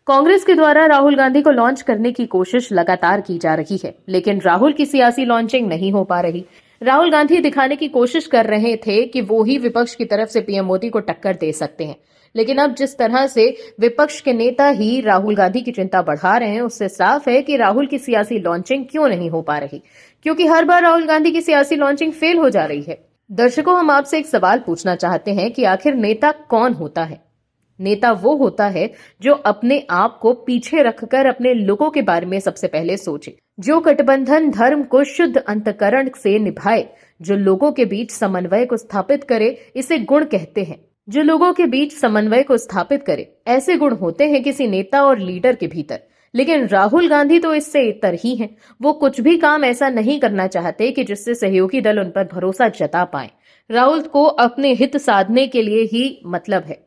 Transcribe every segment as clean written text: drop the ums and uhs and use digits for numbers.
कांग्रेस के द्वारा राहुल गांधी को लॉन्च करने की कोशिश लगातार की जा रही है, लेकिन राहुल की सियासी लॉन्चिंग नहीं हो पा रही। राहुल गांधी दिखाने की कोशिश कर रहे थे कि वो ही विपक्ष की तरफ से पीएम मोदी को टक्कर दे सकते हैं, लेकिन अब जिस तरह से विपक्ष के नेता ही राहुल गांधी की चिंता बढ़ा रहे हैं, उससे साफ है कि राहुल की सियासी लॉन्चिंग क्यों नहीं हो पा रही, क्योंकि हर बार राहुल गांधी की सियासी लॉन्चिंग फेल हो जा रही है। दर्शकों, हम आपसे एक सवाल पूछना चाहते हैं कि आखिर नेता कौन होता है? नेता वो होता है जो अपने आप को पीछे रखकर अपने लोगों के बारे में सबसे पहले सोचे, जो गठबंधन धर्म को शुद्ध अंतःकरण से निभाए, जो लोगों के बीच समन्वय को स्थापित करे, इसे गुण कहते हैं। जो लोगों के बीच समन्वय को स्थापित करे, ऐसे गुण होते हैं किसी नेता और लीडर के भीतर। लेकिन राहुल गांधी तो इससे इतर ही हैं। वो कुछ भी काम ऐसा नहीं करना चाहते कि जिससे सहयोगी दल उन पर भरोसा जता पाए। राहुल को अपने हित साधने के लिए ही मतलब है,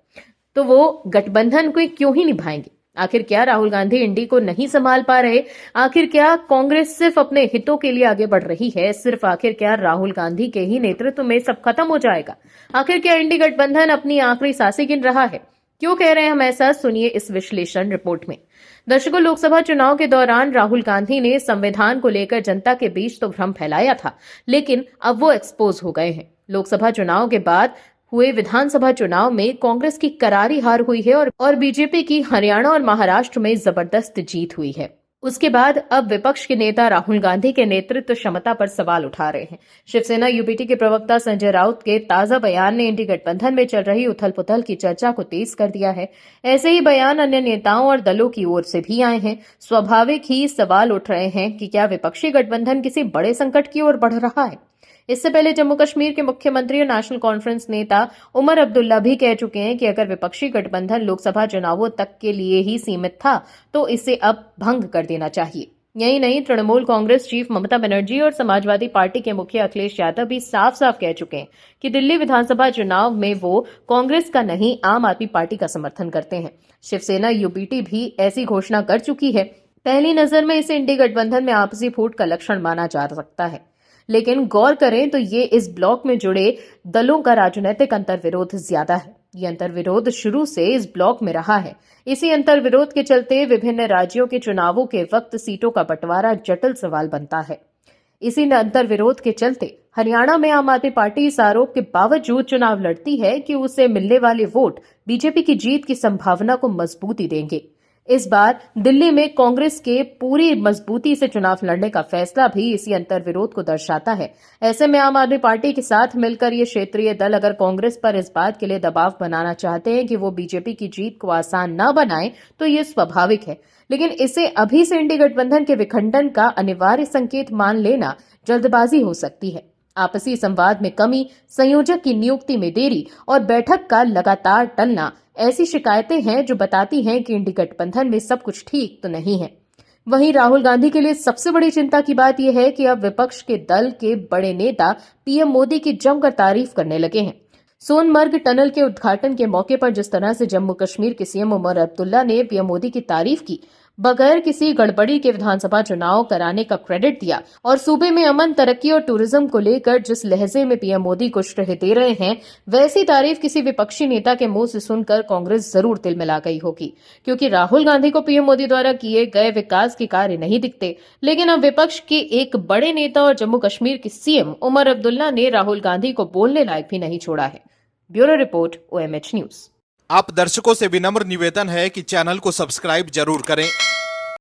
तो वो गठबंधन को क्यों ही निभाएंगे? आखिर क्या राहुल गांधी इंडी को नहीं संभाल पा रहे? आखिर क्या कांग्रेस सिर्फ अपने हितों के लिए आगे बढ़ रही है? सिर्फ आखिर क्या राहुल गांधी के ही नेतृत्व में सब खत्म हो जाएगा? आखिर क्या इंडी गठबंधन अपनी आखिरी सांसें गिन रहा है? क्यों कह रहे हैं हम ऐसा? सुनिए इस विश्लेषण रिपोर्ट में। दर्शकों, लोकसभा चुनाव के दौरान राहुल गांधी ने संविधान को लेकर जनता के बीच तो भ्रम फैलाया था, लेकिन अब वो एक्सपोज हो गए हैं। लोकसभा चुनाव के बाद हुए विधानसभा चुनाव में कांग्रेस की करारी हार हुई है और बीजेपी की हरियाणा और महाराष्ट्र में जबरदस्त जीत हुई है। उसके बाद अब विपक्ष के नेता राहुल गांधी के नेतृत्व क्षमता पर सवाल उठा रहे हैं। शिवसेना यूपीटी के प्रवक्ता संजय राउत के ताजा बयान ने इंडी गठबंधन में चल रही उथल पुथल की चर्चा को तेज कर दिया है। ऐसे ही बयान अन्य नेताओं और दलों की ओर से भी आए हैं। स्वाभाविक ही सवाल उठ रहे हैं कि क्या विपक्षी गठबंधन किसी बड़े संकट की ओर बढ़ रहा है? इससे पहले जम्मू कश्मीर के मुख्यमंत्री और नेशनल कॉन्फ्रेंस नेता उमर अब्दुल्ला भी कह चुके हैं कि अगर विपक्षी गठबंधन लोकसभा चुनावों तक के लिए ही सीमित था तो इसे अब भंग कर देना चाहिए। यही नहीं, तृणमूल कांग्रेस चीफ ममता बनर्जी और समाजवादी पार्टी के मुखिया अखिलेश यादव भी साफ साफ कह चुके हैं कि दिल्ली विधानसभा चुनाव में वो कांग्रेस का नहीं, आम आदमी पार्टी का समर्थन करते हैं। शिवसेना यूपीटी भी ऐसी घोषणा कर चुकी है। पहली नजर में इसे इंडी गठबंधन में आपसी फूट का लक्षण माना जा सकता है, लेकिन गौर करें तो ये इस ब्लॉक में जुड़े दलों का राजनीतिक अंतर्विरोध ज्यादा है। ये अंतर्विरोध शुरू से इस ब्लॉक में रहा है। इसी अंतर्विरोध के चलते विभिन्न राज्यों के चुनावों के वक्त सीटों का बंटवारा जटिल सवाल बनता है। इसी अंतर्विरोध के चलते हरियाणा में आम आदमी पार्टी इस आरोप के बावजूद चुनाव लड़ती है कि उसे मिलने वाले वोट बीजेपी की जीत की संभावना को मजबूती देंगे। इस बार दिल्ली में कांग्रेस के पूरी मजबूती से चुनाव लड़ने का फैसला भी इसी अंतर्विरोध को दर्शाता है। ऐसे में आम आदमी पार्टी के साथ मिलकर ये क्षेत्रीय दल अगर कांग्रेस पर इस बात के लिए दबाव बनाना चाहते हैं कि वो बीजेपी की जीत को आसान न बनाए, तो ये स्वाभाविक है, लेकिन इसे अभी से इंडी गठबंधन के विखंडन का अनिवार्य संकेत मान लेना जल्दबाजी हो सकती है। आपसी संवाद में कमी, संयोजक की नियुक्ति में देरी और बैठक का लगातार टलना ऐसी शिकायतें हैं जो बताती हैं कि इंडी गठबंधन में सब कुछ ठीक तो नहीं है। वहीं राहुल गांधी के लिए सबसे बड़ी चिंता की बात यह है कि अब विपक्ष के दल के बड़े नेता पीएम मोदी की जमकर तारीफ करने लगे हैं। सोनमर्ग टनल के उद्घाटन के मौके पर जिस तरह से जम्मू कश्मीर के सीएम उमर अब्दुल्ला ने पीएम मोदी की तारीफ की, बगैर किसी गड़बड़ी के विधानसभा चुनाव कराने का क्रेडिट दिया, और सूबे में अमन, तरक्की और टूरिज्म को लेकर जिस लहजे में पीएम मोदी को श्रेय दे रहे हैं, वैसी तारीफ किसी विपक्षी नेता के मुंह से सुनकर कांग्रेस जरूर तिलमिला गई होगी, क्योंकि राहुल गांधी को पीएम मोदी द्वारा किए गए विकास के कार्य नहीं दिखते। लेकिन अब विपक्ष के एक बड़े नेता और जम्मू कश्मीर के सीएम उमर अब्दुल्ला ने राहुल गांधी को बोलने लायक भी नहीं छोड़ा है। Bureau report, OMH news. आप दर्शकों से विनम्र निवेदन है कि चैनल को सब्सक्राइब जरूर करें